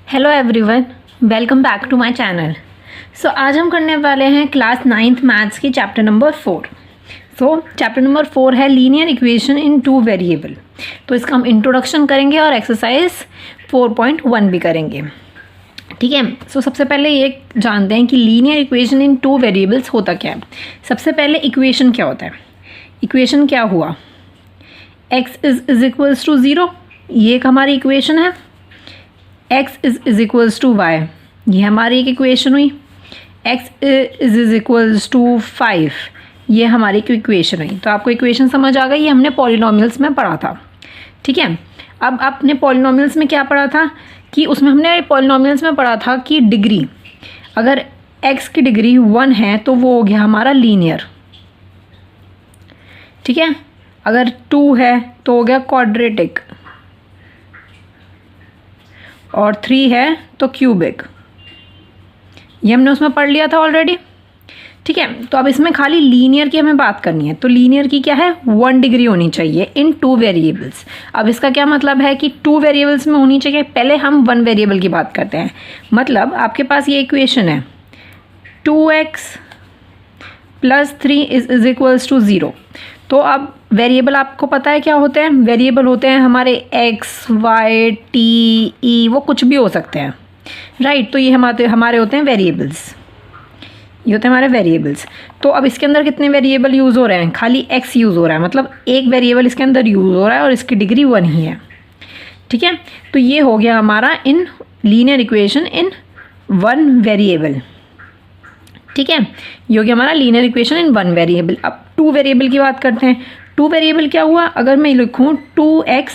Hello everyone, welcome back to my channel. So आज हम करने वाले हैं क्लास 9th मैथ्स की चैप्टर नंबर 4। चैप्टर नंबर 4 है linear equation in two variable. तो इसका हम इंट्रोडक्शन करेंगे और एक्सरसाइज 4.1 भी करेंगे। ठीक है। सबसे पहले ये जानते हैं कि linear equation in two variables होता क्या है। सबसे पहले इक्वेशन क्या होता है। इक्वेशन क्या हुआ, x इज इक्वल्स टू 0, ये एक हमारी इक्वेशन है। x is equals to y, ये हमारी एक इक्वेशन हुई। x इज इक्वल्स टू 5, ये हमारी एक इक्वेशन हुई। तो आपको इक्वेशन समझ आ गई, ये हमने पॉलिनोमियल्स में पढ़ा था। ठीक है। अब आपने पॉलिनोमियल्स में क्या पढ़ा था कि उसमें हमने पॉलिनोमियल्स में पढ़ा था कि डिग्री, अगर x की डिग्री 1 है तो वो हो गया हमारा लीनियर। ठीक है। अगर 2 है तो हो गया क्वाड्रेटिक, और 3 है तो क्यूबिक। ये हमने उसमें पढ़ लिया था ऑलरेडी। ठीक है। तो अब इसमें खाली लीनियर की हमें बात करनी है। तो लीनियर की क्या है, 1 डिग्री होनी चाहिए इन टू वेरिएबल्स। अब इसका क्या मतलब है कि 2 वेरिएबल्स में होनी चाहिए। पहले हम 1 वेरिएबल की बात करते हैं। मतलब आपके पास ये इक्वेशन है 2x + 3 इज इक्वल्स टू 0। तो अब वेरिएबल आपको पता है क्या होते हैं। वेरिएबल होते हैं हमारे x, y, t, e, वो कुछ भी हो सकते हैं। राइट। तो ये हमारे होते हैं वेरिएबल्स, ये होते हैं हमारे वेरिएबल्स। तो अब इसके अंदर कितने वेरिएबल यूज़ हो रहे हैं, खाली x यूज़ हो रहा है। मतलब एक वेरिएबल इसके अंदर यूज़ हो रहा है और इसकी डिग्री 1 ही है। ठीक है। तो ये हो गया हमारा in linear equation in 1 variable. ठीक है। ये हो गया हमारा लीनियर इक्वेशन इन 1 वेरिएबल। अब 2 वेरिएबल की बात करते हैं। 2 वेरिएबल क्या हुआ, अगर मैं लिखूँ 2x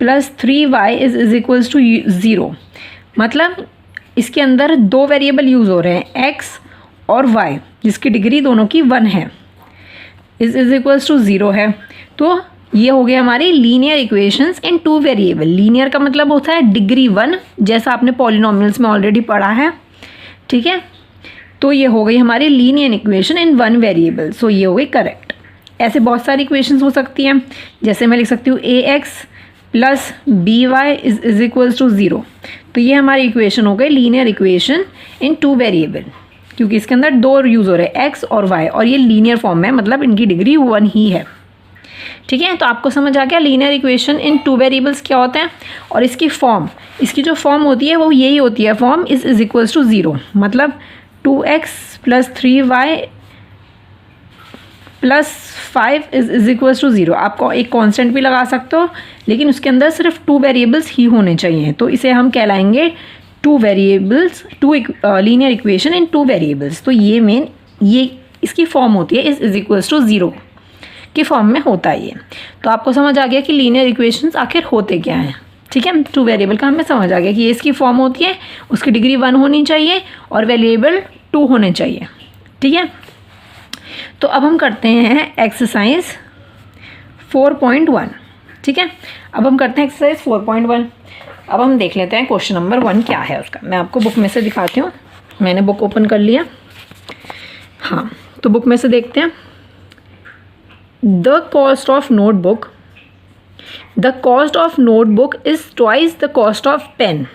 + 3y is equals to 0, मतलब इसके अंदर 2 वेरिएबल यूज़ हो रहे हैं x और y, जिसकी डिग्री दोनों की 1 है, इज इक्वल्स टू 0 है। तो ये हो गया हमारी लीनियर इक्वेशंस इन 2 वेरिएबल। लीनियर का मतलब होता है डिग्री 1, जैसा आपने पॉलिनोमियल्स में ऑलरेडी पढ़ा है। ठीक है। तो ये हो गई हमारी लीनियर इक्वेशन इन 1 वेरिएबल। सो ये हो गई करेक्ट। ऐसे बहुत सारी इक्वेशंस हो सकती हैं, जैसे मैं लिख सकती हूँ ax + by is equals to 0। तो ये हमारी इक्वेशन हो गई लीनियर इक्वेशन इन 2 वेरिएबल, क्योंकि इसके अंदर 2 यूज़ हो रहे हैं x और y, और ये लीनियर फॉर्म में, मतलब इनकी डिग्री 1 ही है। ठीक है। तो आपको समझ आ गया लीनियर इक्वेशन इन 2 वेरिएबल्स क्या होते हैं। और इसकी फॉर्म, इसकी जो फॉर्म होती है वो यही होती है, फॉर्म इज इक्वल्स टू 0। मतलब 2x + 3y + 5 is equals to 0। आपको एक कांस्टेंट भी लगा सकते हो, लेकिन उसके अंदर सिर्फ 2 वेरिएबल्स ही होने चाहिए। तो इसे हम कहलाएंगे 2 variables, 2 linear equation in 2 variables. तो ये इसकी फॉर्म होती है इज इक्वल्स टू 0 की फॉर्म में होता है ये। तो आपको समझ आ गया कि लीनियर इक्वेशंस आखिर होते क्या हैं। ठीक है। 2 वेरिएबल का हमें समझ आ गया कि ये इसकी फॉर्म होती है, उसकी डिग्री 1 होनी चाहिए और वेरिएबल 2 होने चाहिए। ठीक है। तो अब हम करते हैं एक्सरसाइज 4.1। ठीक है। अब हम करते हैं एक्सरसाइज 4.1। अब हम देख लेते हैं क्वेश्चन नंबर 1 क्या है उसका। मैं आपको बुक में से दिखाती हूँ, मैंने बुक ओपन कर लिया। हाँ, तो बुक में से देखते हैं। The cost of notebook, the cost of notebook is twice the cost of pen.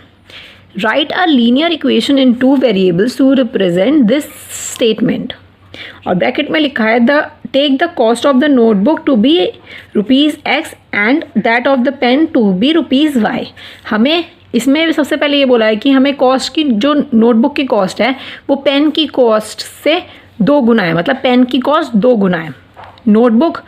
Write a linear equation in 2 variables to represent this statement। और ब्रैकेट में लिखा है take the cost of the notebook to be ₹x and that of the pen to be ₹y। हमें इसमें सबसे पहले ये बोला है कि हमें कॉस्ट की, जो नोटबुक की कॉस्ट है वो पेन की कॉस्ट से 2 गुना है। मतलब पेन की कॉस्ट 2 गुना है। नोटबुक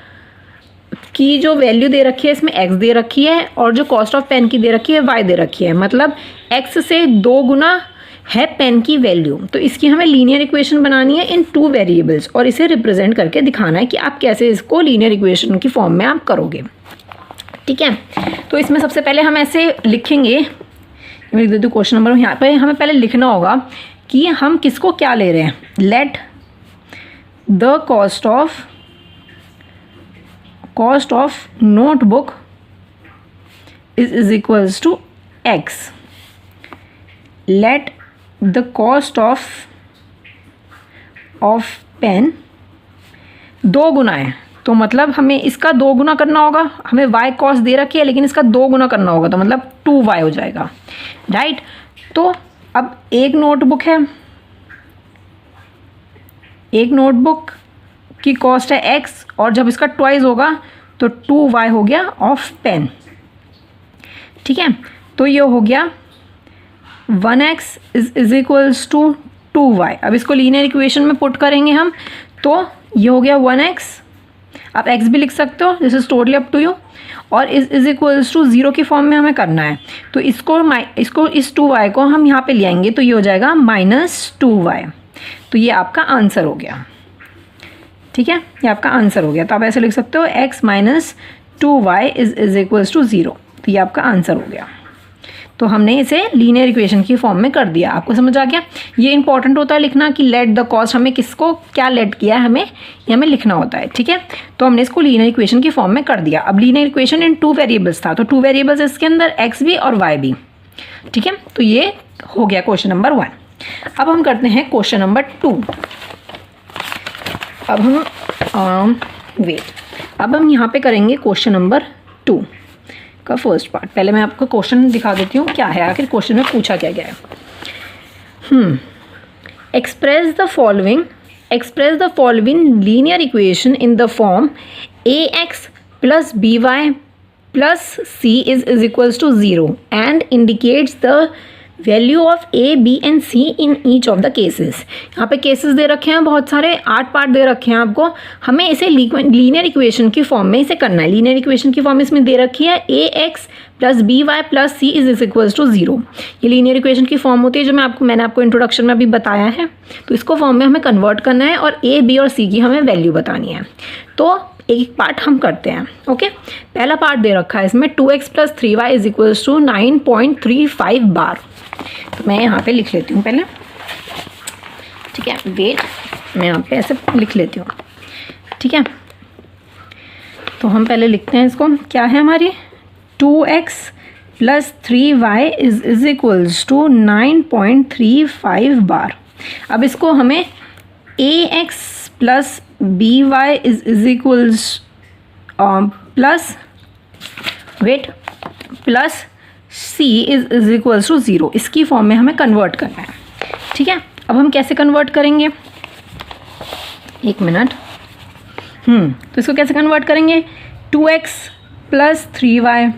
की जो वैल्यू दे रखी है इसमें x दे रखी है, और जो कॉस्ट ऑफ पेन की दे रखी है y दे रखी है। मतलब x से 2 गुना है पेन की वैल्यू। तो इसकी हमें लीनियर इक्वेशन बनानी है इन 2 वेरिएबल्स, और इसे रिप्रेजेंट करके दिखाना है कि आप कैसे इसको लीनियर इक्वेशन की फॉर्म में आप करोगे। ठीक है। तो इसमें सबसे पहले हम ऐसे लिखेंगे, मैं लिख देती हूँ क्वेश्चन नंबर। यहाँ पर हमें पहले लिखना होगा कि हम किसको क्या ले रहे हैं। Let the cost of notebook is equals to x। let the cost of pen 2 गुना है, तो मतलब हमें इसका 2 गुना करना होगा। हमें y कॉस्ट दे रखी है, लेकिन इसका 2 गुना करना होगा, तो मतलब 2y हो जाएगा। राइट। तो अब एक नोटबुक है, एक नोटबुक की कॉस्ट है एक्स, और जब इसका ट्वाइस होगा तो 2y हो गया ऑफ पेन। ठीक है, तो ये हो गया 1x is equals to 2y। अब इसको लीनियर इक्वेशन में पुट करेंगे हम, तो ये हो गया 1x, आप x भी लिख सकते हो, this is totally up to you, और इज इक्वल्स टू 0 की फॉर्म में हमें करना है। तो इसको इस 2y को हम यहाँ पे ले आएंगे, तो ये हो जाएगा -2y। तो ये आपका आंसर हो गया। ठीक है, ये आपका आंसर हो गया। तो आप ऐसे लिख सकते हो x - 2y is equals to 0। तो ये आपका आंसर हो गया। तो हमने इसे लीनियर इक्वेशन की फॉर्म में कर दिया। आपको समझ आ गया? ये इंपॉर्टेंट होता है लिखना कि लेट द कॉस्ट, हमें किसको क्या लेट किया है हमें, ये हमें लिखना होता है। ठीक है, तो हमने इसको लीनियर इक्वेशन की फॉर्म में कर दिया। अब लीनियर इक्वेशन इन 2 वेरिएबल्स था, तो 2 वेरिएबल्स इसके अंदर x भी और y भी। ठीक है, तो ये हो गया क्वेश्चन नंबर 1। अब हम करते हैं क्वेश्चन नंबर 2। अब हम यहाँ पे करेंगे क्वेश्चन नंबर 2 का फर्स्ट पार्ट। पहले मैं आपको क्वेश्चन दिखा देती हूँ क्या है, आखिर क्वेश्चन में पूछा क्या गया है। Express the following linear equation in the form ax plus by plus c is equals to 0 and indicates the value of a b and c in each of the cases. यहाँ पे cases they रखे हैं बहुत सारे, 8 part दे रखे हैं आपको। हमें इसे लीनियर इक्वेशन की फॉर्म में इसे करना है। लीनियर इक्वेशन की फॉर्म इसमें दे रखी है ax plus b y plus c is equals to 0। ये लीनियर इक्वेशन की फॉर्म होती है जो मैंने आपको इंट्रोडक्शन में अभी बताया है। तो इसको फॉर्म में हमें कन्वर्ट करना है और ए बी और सी की हमें वैल्यू बतानी है। तो एक पार्ट हम करते हैं। ओके, पहला पार्ट दे रखा है इसमें 2x plus 3y is equals to 9.35 बार। तो मैं यहाँ पे लिख लेती हूँ पहले। ठीक है, वेट, मैं यहाँ पे ऐसे लिख लेती हूँ। ठीक है, तो हम पहले लिखते हैं इसको, क्या है हमारी 2x plus 3y is equals to 9.35 बार। अब इसको हमें ax plus b y is equals plus c is equals to 0, इसकी फॉर्म में हमें कन्वर्ट करना है। ठीक है, अब हम कैसे कन्वर्ट करेंगे, एक मिनट। तो इसको कैसे कन्वर्ट करेंगे, 2x प्लस 3y,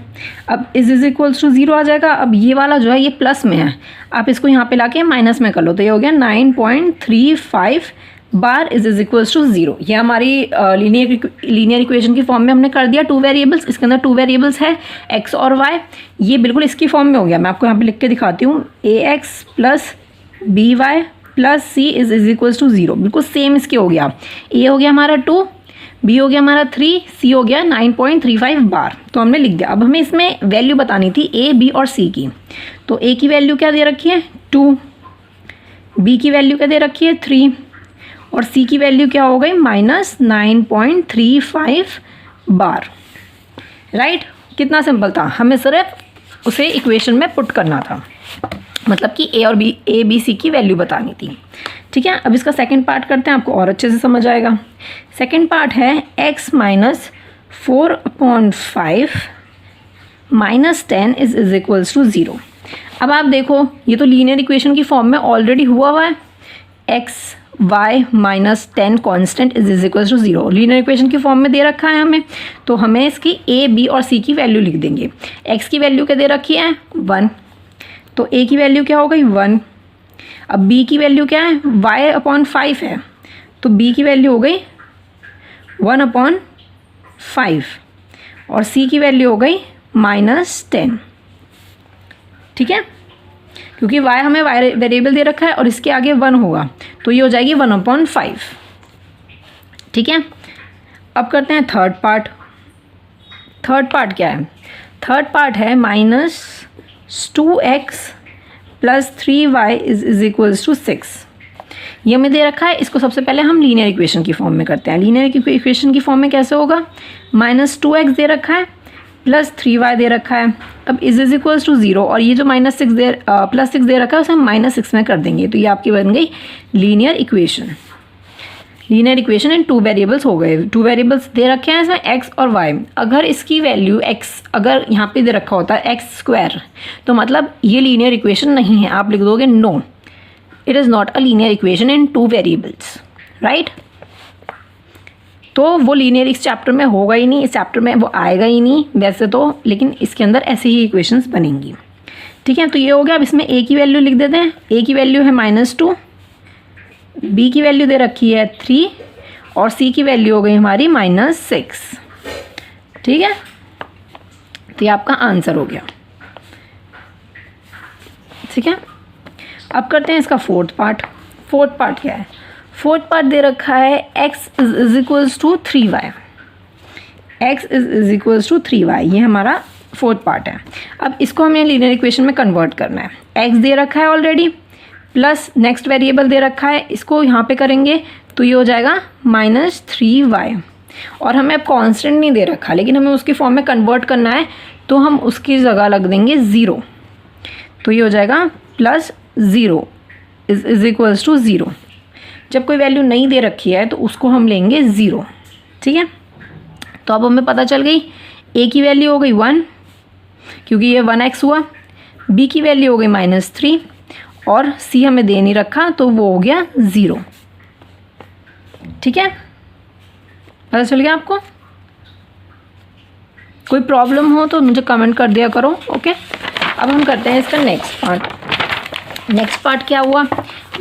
अब इज इक्वल्स टू 0 आ जाएगा। अब ये वाला जो है ये प्लस में है, आप इसको यहाँ पे लाके माइनस में कर लो, तो ये हो गया 9.35 बार इज इक्वल्स टू 0। ये हमारी लीनियर इक्वेशन की फॉर्म में हमने कर दिया। 2 वेरिएबल्स, इसके अंदर 2 वेरिएबल्स है x और y, ये बिल्कुल इसकी फॉर्म में हो गया। मैं आपको यहाँ पे लिख के दिखाती हूँ, ax plus b y plus c is equals to 0, बिल्कुल सेम इसके हो गया। a हो गया हमारा 2, b हो गया हमारा 3, c हो गया 9.35 बार। तो हमने लिख दिया। अब हमें इसमें वैल्यू बतानी थी a b और c की। तो a की वैल्यू क्या दे रखी है 2, b की वैल्यू क्या दे रखी है 3, और C की वैल्यू क्या हो गई -9.35 बार। राइट, कितना सिंपल था, हमें सिर्फ उसे इक्वेशन में पुट करना था, मतलब कि A B C की वैल्यू बतानी थी। ठीक है, अब इसका सेकंड पार्ट करते हैं, आपको और अच्छे से समझ आएगा। सेकंड पार्ट है x - 4/5 - 10 इज इक्वल्स टू 0। अब आप देखो, ये तो लीनियर इक्वेशन की फॉर्म में ऑलरेडी हुआ है, x y minus 10 constant is equals to 0। Linear equation की फॉर्म में दे रखा है हमें, तो हमें इसकी a b और c की वैल्यू लिख देंगे। x की वैल्यू क्या दे रखी है 1, तो a की वैल्यू क्या हो गई 1। अब b की वैल्यू क्या है y/5 है, तो b की वैल्यू हो गई 1/5, और c की वैल्यू हो गई -10। ठीक है, क्योंकि y हमें वेरिएबल दे रखा है और इसके आगे 1 होगा, तो ये हो जाएगी 1/5। ठीक है, अब करते हैं थर्ड पार्ट। थर्ड पार्ट क्या है, थर्ड पार्ट है -2x plus 3y is equals to 6। ये हमें दे रखा है, इसको सबसे पहले हम लीनियर इक्वेशन की फॉर्म में करते हैं। लीनियर इक्वेशन की फॉर्म में कैसे होगा, -2x दे रखा है प्लस 3y दे रखा है, अब इज इक्वल्स टू 0, और ये जो प्लस 6 दे रखा है उसे हम -6 में कर देंगे, तो ये आपकी बन गई linear equation. Linear equation in 2 variables हो गए। 2 वेरिएबल्स दे रखे हैं इसमें x और y। अगर इसकी वैल्यू x अगर यहाँ पे दे रखा होता है x², तो मतलब ये लीनियर इक्वेशन नहीं है। आप लिख दोगे no, it is not a linear equation in 2 variables, right. तो वो लीनियर इस चैप्टर में होगा ही नहीं, इस चैप्टर में वो आएगा ही नहीं वैसे तो, लेकिन इसके अंदर ऐसे ही इक्वेशंस बनेंगी, ठीक है। तो ये हो गया। अब इसमें a की वैल्यू लिख देते हैं। a की वैल्यू है -2, b की वैल्यू दे रखी है 3 और c की वैल्यू हो गई हमारी -6, ठीक है। तो ये आपका आंसर हो गया, ठीक है। अब करते हैं इसका फोर्थ पार्ट। फोर्थ पार्ट क्या है? फोर्थ पार्ट दे रखा है x is equals to 3y। x is equals to 3y, ये हमारा फोर्थ पार्ट है। अब इसको हमें लीनियर इक्वेशन में कन्वर्ट करना है। x दे रखा है ऑलरेडी, प्लस नेक्स्ट वेरिएबल दे रखा है, इसको यहाँ पे करेंगे तो ये हो जाएगा -3y। और हमें अब कांस्टेंट नहीं दे रखा, लेकिन हमें उसकी फॉर्म में कन्वर्ट करना है, तो हम उसकी जगह लग देंगे 0। तो ये हो जाएगा +0 इज इक्वल्स टू 0। जब कोई वैल्यू नहीं दे रखी है तो उसको हम लेंगे 0, ठीक है। तो अब हमें पता चल गई a की वैल्यू हो गई 1 क्योंकि ये 1x हुआ, b की वैल्यू हो गई -3 और c हमें दे नहीं रखा तो वो हो गया 0, ठीक है। पता चल गया आपको? कोई प्रॉब्लम हो तो मुझे कमेंट कर दिया करो, ओके। अब हम करते हैं इसका नेक्स्ट पार्ट। नेक्स्ट पार्ट क्या हुआ?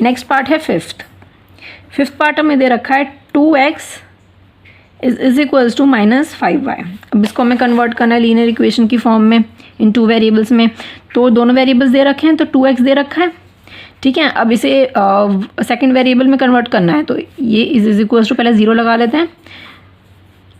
नेक्स्ट पार्ट है फिफ्थ पार्ट हमें दे रखा है 2x is equals to -5y। अब इसको हमें कन्वर्ट करना है लीनियर इक्वेशन की फॉर्म में इन 2 वेरिएबल्स में। तो दोनों वेरिएबल्स दे रखे हैं, तो 2x दे रखा है, ठीक है। अब इसे सेकंड वेरिएबल में कन्वर्ट करना है, तो ये इज इक्वल्स टू पहले 0 लगा लेते हैं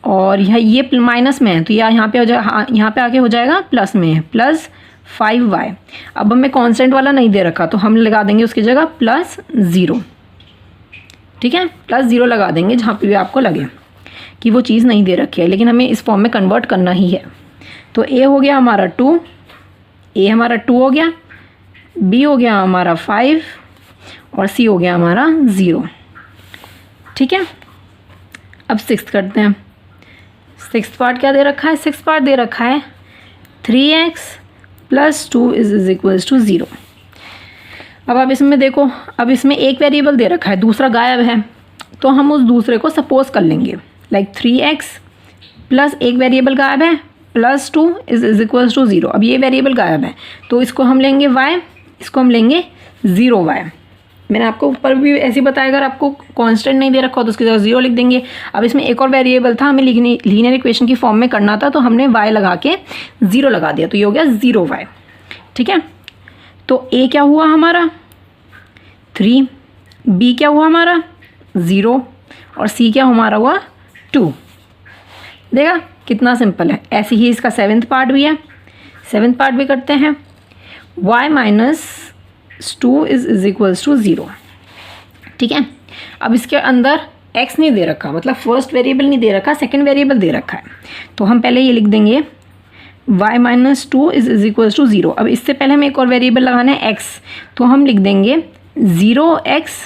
और ये माइनस में है तो यहाँ पे हो जाएगा, यहाँ पे आके हो जाएगा प्लस में है, +5y। अब हमें कांस्टेंट वाला नहीं दे रखा तो हम लगा देंगे उसकी जगह +0, ठीक है। +0 लगा देंगे जहाँ पे भी आपको लगे कि वो चीज़ नहीं दे रखी है, लेकिन हमें इस फॉर्म में कन्वर्ट करना ही है। तो a हो गया हमारा 2, a हमारा 2 हो गया, b हो गया हमारा 5 और c हो गया हमारा 0, ठीक है। अब 6th करते हैं। 6th पार्ट क्या दे रखा है? 6th पार्ट दे रखा है 3x + 2 इज इक्वल्स टू 0। अब आप इसमें देखो, अब इसमें एक वेरिएबल दे रखा है, दूसरा गायब है, तो हम उस दूसरे को सपोज कर लेंगे, लाइक 3x प्लस एक वेरिएबल गायब है +2 इज इक्वल्स टू 0। अब ये वेरिएबल गायब है तो इसको हम लेंगे y, इसको हम लेंगे 0y। मैंने आपको ऊपर भी ऐसे बताया, अगर आपको कांस्टेंट नहीं दे रखा हो तो उसकी जगह 0 लिख देंगे। अब इसमें एक और वेरिएबल था, हमें लीनियर इक्वेशन की फॉर्म में करना था, तो हमने y लगा के 0 लगा दिया, तो ये हो गया 0y, ठीक है। तो a क्या हुआ हमारा 3, b क्या हुआ हमारा 0 और c क्या हमारा हुआ 2। देखा कितना सिंपल है। ऐसे ही इसका 7th पार्ट भी है, 7th पार्ट भी करते हैं। y - 2 इज इक्वल्स टू 0, ठीक है। अब इसके अंदर x नहीं दे रखा, मतलब फर्स्ट वेरिएबल नहीं दे रखा, सेकंड वेरिएबल दे रखा है, तो हम पहले ये लिख देंगे y - 2 इज इक्वल्स टू 0। अब इससे पहले हमें एक और वेरिएबल लगाना है x, तो हम लिख देंगे 0x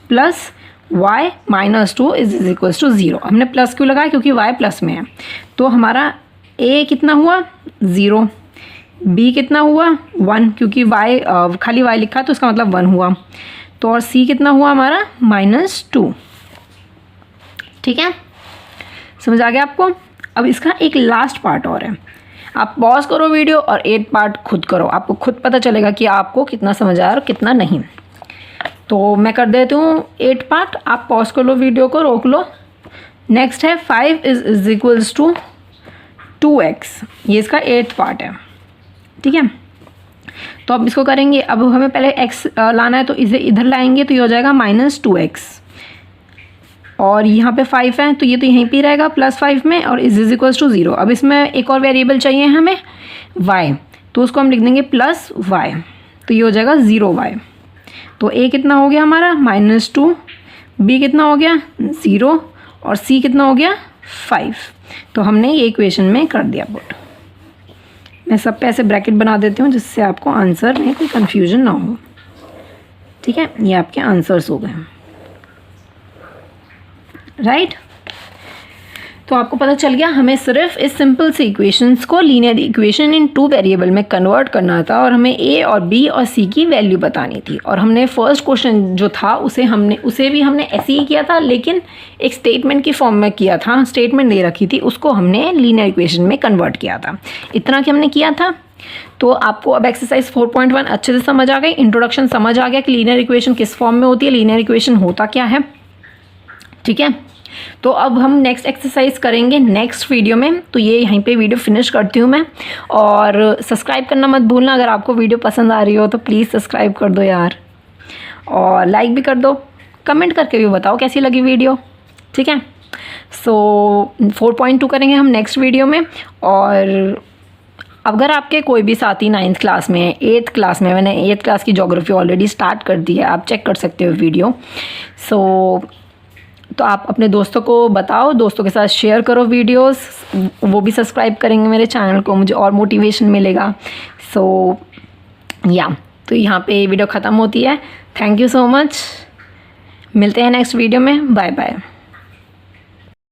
+ y - 2 is equals to 0। हमने प्लस क्यों लगाया? क्योंकि y प्लस में है। तो हमारा a कितना हुआ 0, b कितना हुआ 1 क्योंकि y खाली y लिखा तो इसका मतलब 1 हुआ, तो और c कितना हुआ हमारा -2, ठीक है। समझ आ गया आपको? अब इसका एक लास्ट पार्ट और है, आप पॉज करो वीडियो और 8 पार्ट खुद करो, आपको खुद पता चलेगा कि आपको कितना समझ आया और कितना नहीं। तो मैं कर देती हूँ 8 पार्ट, आप पॉज कर लो, वीडियो को रोक लो। नेक्स्ट है 5 इज इक्वल्स टू 2x, ये इसका 8th पार्ट है, ठीक है। तो अब इसको करेंगे, अब हमें पहले x लाना है तो इसे इधर लाएंगे तो ये हो जाएगा -2x और यहाँ पे 5 है तो ये तो यहीं पे रहेगा +5 में और इज इक्वल्स टू 0। अब इसमें एक और वेरिएबल चाहिए हमें y, तो उसको हम लिख देंगे +y, तो ये हो जाएगा 0y। तो a कितना हो गया हमारा -2, b कितना हो गया 0 और c कितना हो गया 5। तो हमने ये इक्वेशन में कर दिया पुट। मैं सब पे ऐसे ब्रैकेट बना देती हूँ जिससे आपको आंसर में कोई कन्फ्यूजन ना हो, ठीक है। ये आपके आंसर्स हो गए। राइट। तो आपको पता चल गया हमें सिर्फ इस सिंपल से इक्वेशंस को लीनियर इक्वेशन इन 2 वेरिएबल में कन्वर्ट करना था और हमें ए और बी और सी की वैल्यू बतानी थी। और हमने फर्स्ट क्वेश्चन जो था उसे भी हमने ऐसे ही किया था, लेकिन एक स्टेटमेंट की फॉर्म में किया था, स्टेटमेंट दे रखी थी, उसको हमने लीनियर इक्वेशन में कन्वर्ट किया था। इतना कि हमने किया था। तो आपको अब एक्सरसाइज 4.1 अच्छे से समझ आ गई, इंट्रोडक्शन समझ आ गया कि लीनियर इक्वेशन किस फॉर्म में होती है, लीनियर इक्वेशन होता क्या है। ठीक है, तो अब हम नेक्स्ट एक्सरसाइज करेंगे नेक्स्ट वीडियो में। तो ये यहीं पे वीडियो फिनिश करती हूँ मैं, और सब्सक्राइब करना मत भूलना। अगर आपको वीडियो पसंद आ रही हो तो प्लीज़ सब्सक्राइब कर दो यार, और लाइक भी कर दो, कमेंट करके भी बताओ कैसी लगी वीडियो। ठीक है, सो 4.2 करेंगे हम नेक्स्ट वीडियो में। और अगर आपके कोई भी साथी 9th क्लास में, 8th क्लास में, मैंने 8th क्लास की ज्योग्राफी ऑलरेडी स्टार्ट कर दी है, आप चेक कर सकते हो वीडियो। तो आप अपने दोस्तों को बताओ, दोस्तों के साथ शेयर करो वीडियोस, वो भी सब्सक्राइब करेंगे मेरे चैनल को, मुझे और मोटिवेशन मिलेगा। तो यहाँ पे वीडियो ख़त्म होती है। थैंक यू सो मच, मिलते हैं नेक्स्ट वीडियो में, बाय बाय।